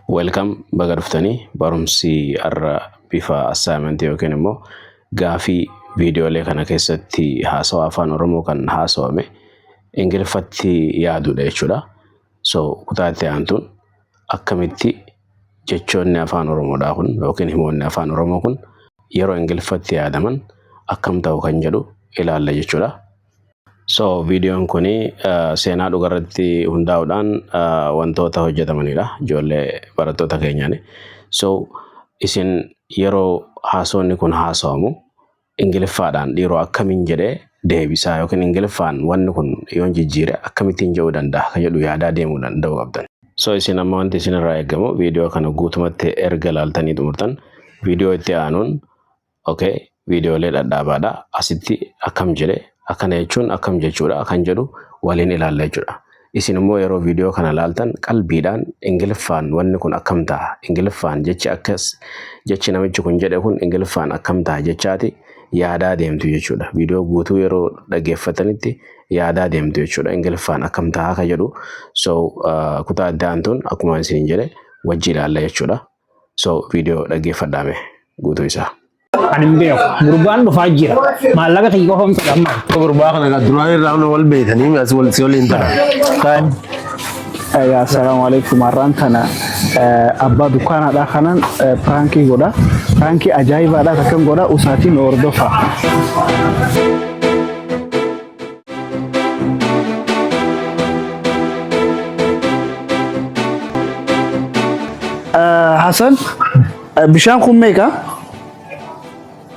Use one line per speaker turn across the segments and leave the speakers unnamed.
Welcome baga dhuftanii barumsi har'a bifa assignment yookiin immoo gaafii viidiyoolee kana keessatti haasawaa afaan Oromoo kan haasawame Ingiliffatti yaadudha jechuudha. So kutaa itti aantuun akkamitti jechoonni afaan Oromoodhaa kun yookiin himoonni afaan Oromoo kun yeroo Ingiliffatti yaadaman akkam ta'u kan jedhu ilaalla jechuudha. So viidiyoon kuni seenaa dhugarratti hundaa'uudhaan wantoota hojjetamanidha ijoollee barattoota keenyaani. So isin yeroo haasawni kun haasawamu Ingiliffaadhaan dhiiroo akkamiin jedhee deebisaa yookiin Ingiliffaan wanni kun yoon jijjiire akkamittiin jedhuu danda'a kan jedhu yaadaa deemuu danda'u qabdan. So isin amma wanti isinirraa eegamu viidiyoo kana guutumatti erga ilaaltanii xumurtan viidiyoo itti aanuun viidiyoolee dhadhaabaadha asitti akkam jedhe akkana jechuun akkam jechuudha kan jedhu waliin ilaalla jechuudha. Isin immoo yeroo viidiyoo kana ilaaltan qalbiidhaan Ingiliffaan wanni kun akkam ta'a, Ingiliffaan jechi akkas jechi namichi kun jedhe kun Ingiliffaan akkam ta'a jechaati yaadaa deemtu jechuudha. Viidiyoo guutuu yeroo dhaggeeffatanitti yaadaa deemtu jechuudha. Ingiliffaan akkam ta'a kan jedhu so kutaa itti aantuun akkuma isin jedhe wajji ilaalla jechuudha. So viidiyoo dhaggeeffadhaame guutuu isaa.
Anin beeku gurbaan dhufaa jira maallaqa kiyya qofaan fedhamma
gurbaa kana duraan irraa wal beekanii as wal si'oliin ta'a.
kan assalamu alaikum har'aan kana abbaa dukkaanaadha kanan pirankii godha pirankii ajaa'ibaadha takkan godha usaatiin hordofa. Hasan bishaan kun meeqa?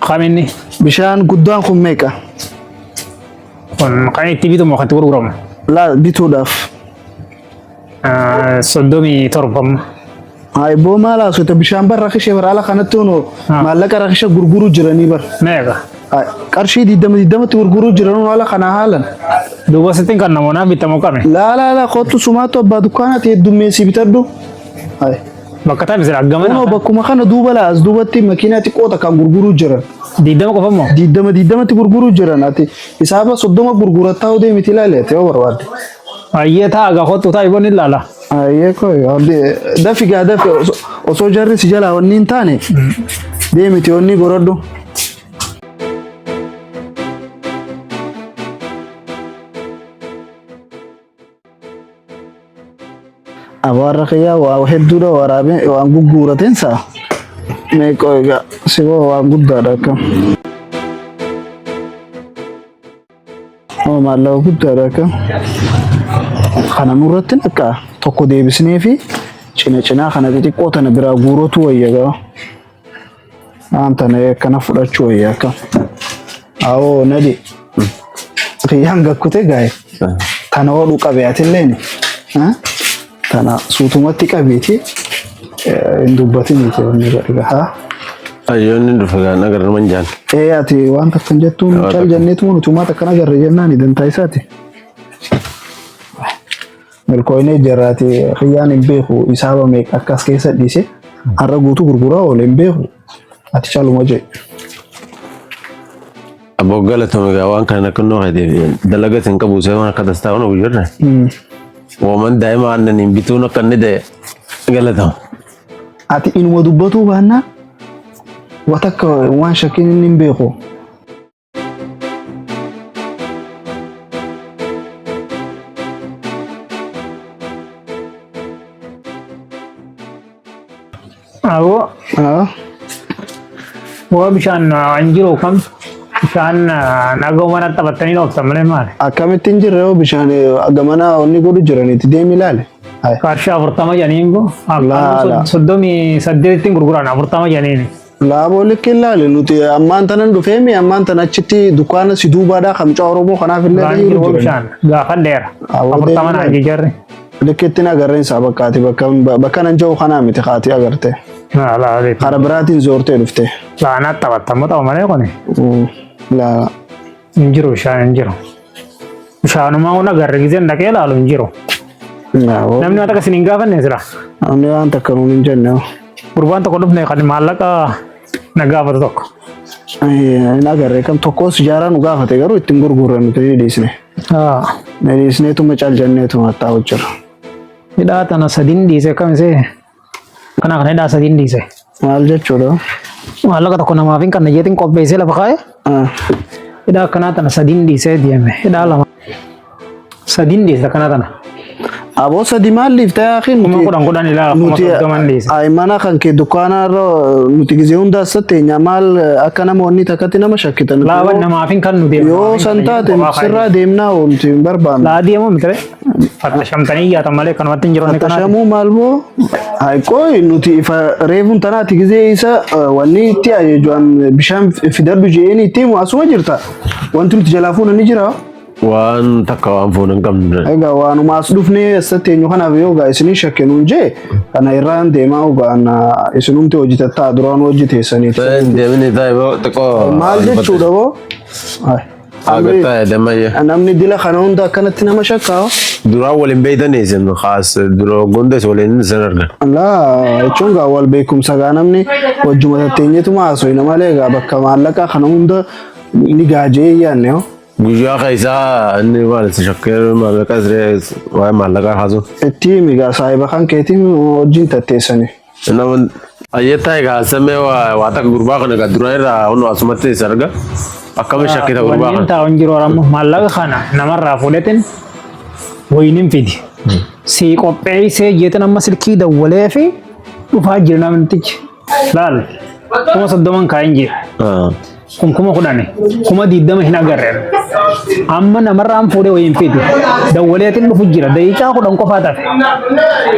Kami bishaan guddaan kun meeqa? Kan itti bitamu kan itti gurguramu.
Laa bituudhaaf.
37.
Ay boo maal haasota bishaan bar rakishee bar ala kanatti hono maallaqa rakisha gurguruu jiranii bar.
Meeqa?
Qarshii 20 gurguruu jiran ala kana haalan.
Duuba sittiin kan namoota bitamu qame.
Laa kottu sumaatu abbaa dukkaanaatti heddummeessii bitadhu.
Bakka taa'e misira aggaman.
Kunoo bakkuma kana duuba laa as duubatti makiinaatti qoota kan gurguruu jiran.
20 qofa moo?
20 gurguruu jiran ati isaaba 30 gurgurataa odee miti ilaaleete yoo barbaadde.
Ayyee taa'a kottu taa'e boon ilaala.
Ayyee koy dafi osoo jarri si jalaa wanni hin taane deemiti wanni gorodhu. Abaarra kiyyaa waa hedduudha waraabee waan gurgurateen saa meeqoo egaa siboo waan guddaadha akkam. Maallaqa guddaadha akkam. Kana nurratti akka tokko deebisnee fi cinaa kana xixiqqoo tana biraa guurotu wayya gaa. Tana akkana fudhachuu wayya akkam. Awoo nadi kiyyaan gakkute gaa'e tana hodhuu qabee atilleen. Tana suutumatti qabeeti hin dubbatin miti wanni godhiga haa. Ayyoonni dhufe gaan agarra manjaan.
Ati waan takkan jettuun cal jenneetu mootummaa takkan agarra jennaan dantaa isaati. Milkooyinee jarraati kiyyaan hin beeku isaaba meeqa akkas keessa dhiise har'a guutuu gurguraa oole hin beeku ati caaluma jee.
Abbo galatoomi gaa waan kana akkannoo hadeef dalagat hin qabu see waan akka dastaa waan ogu jirre. Woman daa'ima aannaniin bituun akka inni ta'e galatamu.
Ati inuma dubbatuu baannaa watakka waan shakkiin inni hin beeku. Awoo waa bishaan anjiroo kam bishaan nagaa mana taphatanii dhooftan malee maali?
Akkamittiin jirre yoo bishaan gamana onni godhu jiranitti deemi ilaale.
Qarshii 40 janiin go 38 gurguran 40 janiin.
Laaboo likki ilaale nuti ammaan tanan dhufeemi ammaan tan achitti dukkaana si duubaadhaa kamcaa Oromoo kanaaf illee
dhiiru jiran. Bishaan gaafan dheera 40 naan jijarre.
Likkitti agarreen isaa bakkaati bakka nan jiru kanaa miti kaati agarte. Kara biraatiin zoortee dhufte.
Laanaa taphattamu ta'u malee kuni.
La
injiru bishaan injiru. Bishaanuma kun agarre gizeen dhaqee ilaalu injiru. Namni waan takka isin hin gaafanne sira.
Namni waan takka nuun hin jenne.
Gurbaan tokko dhufne kan maallaqa na gaafatu tokko.
Hin agarre kam tokkos ijaaraan nu gaafate garuu ittiin gurgurran nuti ni dhiisne. Dhiisneetuma caal jenneetuma ta'u jira.
Hidhaa tana sadiin dhiise kamisee
Kana kana daa sadiin dhiise.
Maal jechuudha?
Maallaqa tokko namaaf hin kanna jeetiin qopheessee lafa kaa'e. Hidhaa akkanaa tana sadiin dhiisee deeme. Hidhaa lama. Sadiin dhiise akkanaa tana.
Aboo sadi maaliif ta'e akhin
Kuma kudhan ilaa kuma soddoman dhiise.
Ay mana kan kee dukkaana irra nuti gizee hunda asatteenya maal akka namoonni takkatti nama shakkitan.
Laaban namaaf hin kannu deemu.
Yoo san taate sirraa deemnaa oolti hin barbaanne.
Laa deemu mitire. Fatta shamtanii yaatan malee kanumatti hin jiru.
Shamuu maal moo? Ay qoy nuti ifa reefuun tanaati gizee isa wanni itti ajeejuan bishaan fidadhu jeeni itti himu asuma jirta. Wanti nuti jalaa fuunani jira.
Waan takka waan fuun hin qabne.
Egaa waanuma as dhufnee asatti eenyu kanaaf yoo gaa isinii shakkenuun jee kana irraan deemaa ogaan isinumti hojjetattaa duraan hojjeteessaniiti.
Deemini taa'e xiqqoo.
Maal jechuudha boo?
Agartaa damayya.
Namni dila kana hunda akkanatti nama shakkaa.
Duraan waliin beeytanii isin khaas dura gondes waliin isin argan.
Laa jechuun gaa wal beekumsa gaa namni wajjuma tatteenyeetuma haasofna malee gaa bakka maallaqaa kana hunda ni gaajee yaanne hoo.
Guyyaa keessaa inni maal shakkee maallaqa siree waa'ee maallaqaa haasoo.
Itti migaa saayiba kan keetiin wajjin tatteessani.
Nama ayyettaa egaa samee waa takka gurbaa kana egaa duraan irraa hundu asumatti isa arga. Akkami shakkita gurbaa kana.
Wanni taa'uun jiru oramu maallaqa kana namarraa fuudhatin wayiniin fidi. Si qopheessee jeetin amma silkii dawwalee fi dhufaa jira namtichi. Laal kuma soddoman kaa'in jira. Kun kuma kudhani kuma 20 hin agarre. Amma namarraan fuudhee wayin fidi. Dawwaleetiin dhufu jira. Daqiiqaa 10 qofaa tafe.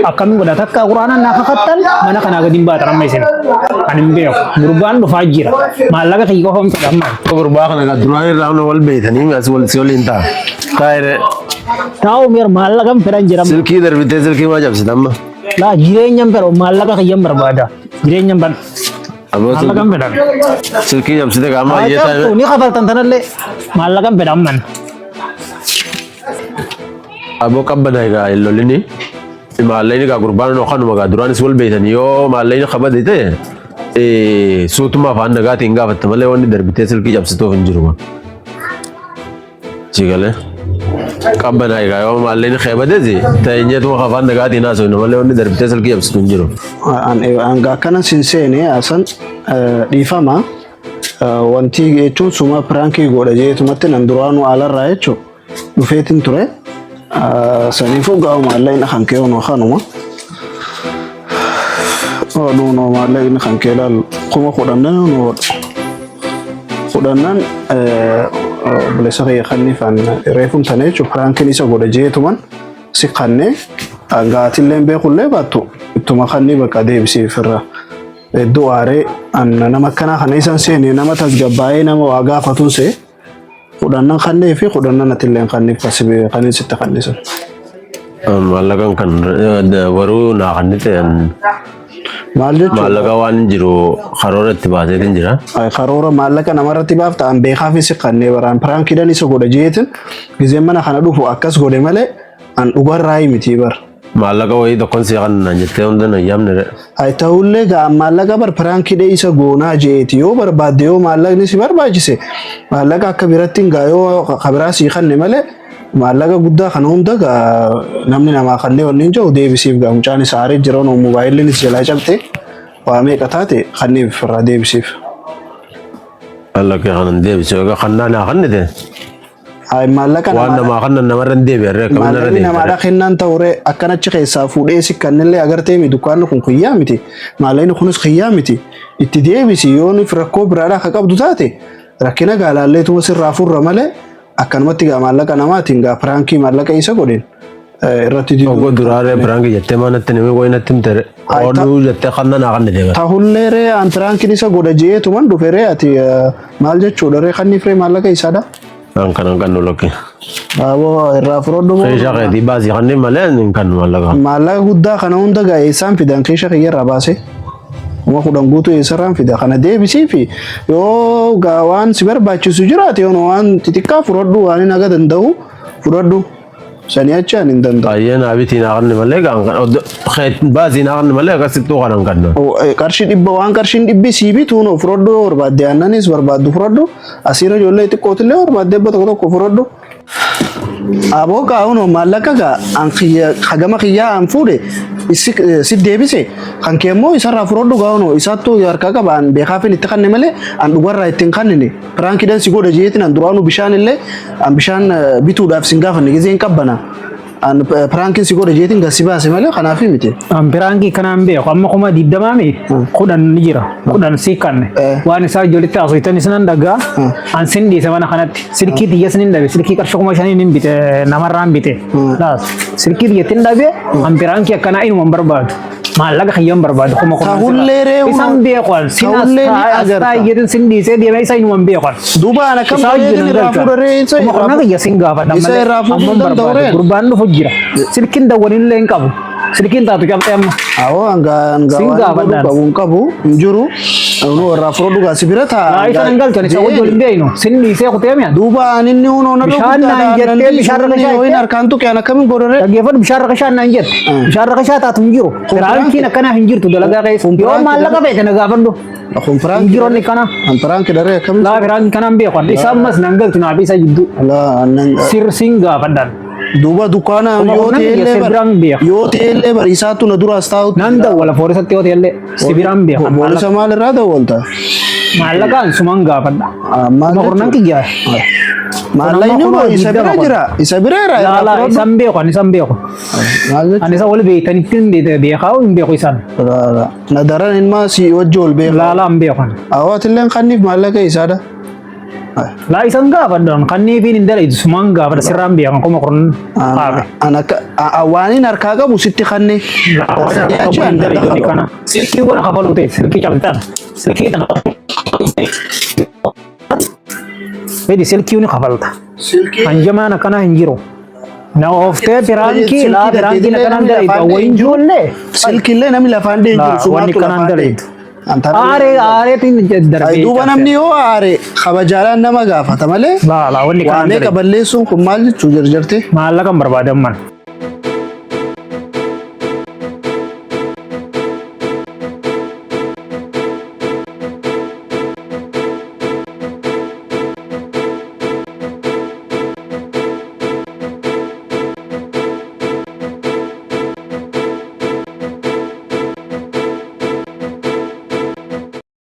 Akkamiin godha takka quraana naa kakattan mana kana gadi hin baatan amma isin. Ani hin beeku. Gurbaan dhufaa jira. Maallaqa kiyya qofa hin fedhamma.
Gurbaa kana egaa duraan irraa wal beeytanii as wal si waliin ta'a. Taa'ee
Taa'u mir maallaqa hin fedhan jira.
silkii darbitee silkii maa cabsita amma.
Laa jireenya hin fedhu maallaqa kiyya hin barbaada. Jireenya hin barbaada. Maallaqa hin fedhan.
Silkii cabsite qaama ayyettaa.
Ni kafaltan tanallee maallaqa hin fedhan man.
Aboo qabbana egaa illolini. Maallayni egaa gurbaan kanuma egaa duraanis wal beeytanii yoo maallayni qabate ta'e suutuma afaan nagaatiin hin gaafatte malee wanni darbitee silkii cabsituuf hin jiru. Sigalee. Qabbana egaa yoo maallayni qabate ta'e nyeetuma afaan nagaatiin haasofne malee wanni darbitee silkii cabsitu hin jiru.
Anga akkana sinseene asan dhiifama wanti jechuun suma pirankii godha jeetumatti nan duraanuu alarraa jechuun dhufeetiin ture. Saniifuu gaa'u maallayni kan kee onoo kanuma. Oduunoo maallayni kan kee ilaalu kuma kudhannan onoo kudhannan bilisa kiyya kanniifaan reefuun tana jechuun pirankiin isa godha jeetuman si kannee gaatillee beekullee baattu ittuma kannii bakka deebisiif irra. Iddoo aaree nama akkanaa kana isan seenee nama tasgabbaa'ee nama waa gaafatuun see. Kudhannan kannee fi kudhannan atilleen kanniif kasibee kanneen sitti kannisan.
Maallaqaan kan waruu naa kannite
Maal jechuudha?
maallaqa waan jiru karoora itti baaseetiin jira.
Karoora maallaqa namarratti baafta an beekaa fi si kannee baraan piraankiidhaan isa godha jeetin gizeen mana kana dhufu akkas godhe malee an dhugarraa miti bar.
Maallaqa wayii tokkoon si kannaan jettee hunda na yaamne.
Ay ta'ullee gaa maallaqa bar piraankiidhee isa goonaa jeeti yoo barbaadde yoo maallaqni si barbaachise maallaqa akka biratti gaa yoo kabiraa si kanne malee maallaqa guddaa kana hunda gaa namni namaa kannee wanni hin jiru deebisiif gaa mucaan isaa aaree jiran moobaayiliin isa jalaa cabte waa meeqa taate kanniif irraa deebisiif.
Maallaqa kanan deebisee egaa kannaan haa kannite.
Ay maallaqa
Waan namaa kannan namarra hin deebi'arree akka
maallaqni
binarra
namaadha kennaan ta'uree akkanachi keessaa fuudhee si kannillee agartee mi dukkaanni kun kiyyaa miti maallaqni kunis kiyyaa miti itti deebisi yoo nuuf rakkoo biraadhaa akka qabdu taate rakkina gaalaalleetuma sirraa furra malee akkanumatti gaa maallaqa namaatiin gaa piraankii maallaqa isa godheen irratti didu.
Oggo duraaree piraanki jettee maanatti namni wayii natti himte ooluu jettee kannaan haa kannite.
Tahullee ree an piraankiin isa godha jeetuman dhufe ree ati maal jechuudha ree kanniif ree maallaqa isaadha.
Kanan kan nolokke.
Aboo irraa fudhadhu moo.
Keeshaa keetii baasii kanneen malee kan maallaqa.
Maallaqa guddaa kana hunda gaa eessaan fidan keeshaa kiyya irraa baase. Kuma kudhan guutuu eessarraan fida kana deebisii fi yoo gaa waan si barbaachisu jiraate yoo waan xixiqqaa fudhadhu waan hin aga danda'u fudhadhu. Sanii achi ani hin danda'u.
Baay'een abitiin haa kanneen malee baasii haa kanneen malee akkasittuu kanan kanna.
Qarshii dhibba waan qarshiin dhibbi sii bituun fudhadhu barbaadde aannanis barbaaddu fudhadhu asiirra ijoollee xiqqootillee barbaadde ebba tokko tokko fudhadhu. Aboo kaa'uun maallaqa an hagama kiyyaa an fuudhe si deebise kan keemmoo isarraa fudhadhu gaa'uun isaattuu harkaa qaba an beekaafin itti kanne malee an dhugarraa ittiin kannine piraankiidhaan si godha jeetiin an duraanuu bishaan illee an bishaan bituudhaaf sin gaafanne gizeen qabbana an piraankiin si godha jeetiin gasi baase malee kanaafi miti.
An pirankii kanaan beeku amma kuma diddamaami kudhan ni jira kudhan sii kanne waan isaa ijoolletti haasoftan isinan dhagaa an sin dhiise mana kanatti silkii xiyya sinin dhabe silkii qarshii kuma shanii nin bite namarraan bite silkii xiyyattiin dhabe an pirankii akkanaa inuman barbaadu maallaqa kiyyan barbaadu kuma isan beekan sin astaa iyyatin sin dhiisee deeme isa inuman beekan
duuba ana kam baay'ee irraa fuudharee isa
kuma kana kiyya sin gaafadha malee amman barbaadu gurbaan dhufu jira silkiin dawwaniin illee hin qabu silkiin taatu cabxee amma
awoo an qabu hin jiru unu irraa fudhadhu gaasi bira taa
isa nan galchan isa wajjin waliin beeynu sin dhiisee kutee mi'a
duuba aninni unu na
bishaan naan jettee bishaan rakashaa
hoyin harkaan tuqe an akkamiin godhore
dhaggeeffadhu bishaan rakashaa naan jette bishaan rakashaa taatu hin jiru piraankiin akkanaa hin jirtu dalagaa keessa yoo maallaqa beeke na gaafadhu
kun piraanki
hin jiroonni kana
an piraanki daree akkamiin
laa piraanki kanaan beekan isa ammas nan galchu naa fi isa jidduu sirsiin gaafadhan
duuba dukkaana yoo ta'ellee bariisaatu na duraas taa'u
nan dawwala poolisatti yoo ta'ellee sibiraan beekan
poolisa maalirraa dawwalta
maallaqaan suman gaafadha makurnan kiyyaa
maallaqni immoo isa bira jira isa bira
laalaa isan beeku ani isa wal beeytanittiin beekaa hin beeku isan
na daran ilmaa si wajji wal beeku
laalaa hin beekan
awwaatilleen kanniif maallaqa isaadha
laa isan gaafadhan kanniifiin hin dalaytu sumaan gaafadha sirraan beekan kuma kurnan qaabe
awwaaniin harkaa qabu sitti kanne
silkii godha kafalu ta'e silkii cabxan silkii tan fedi silkii ni kafalta hanjamaan akkanaa hin jiru na oftee pirankii laa pirankii akkanaan dalaytu awwayin jirullee
silkiillee namni lafaan dee jiru
sumaatu lafaan dalaytu aareetiin darbee
duuba namni yoo aare kabajaalaan nama gaafata malee
wanni kanaan
waamee qaballeessuun kun maal jechuu jarjarte
maallaqan barbaadan man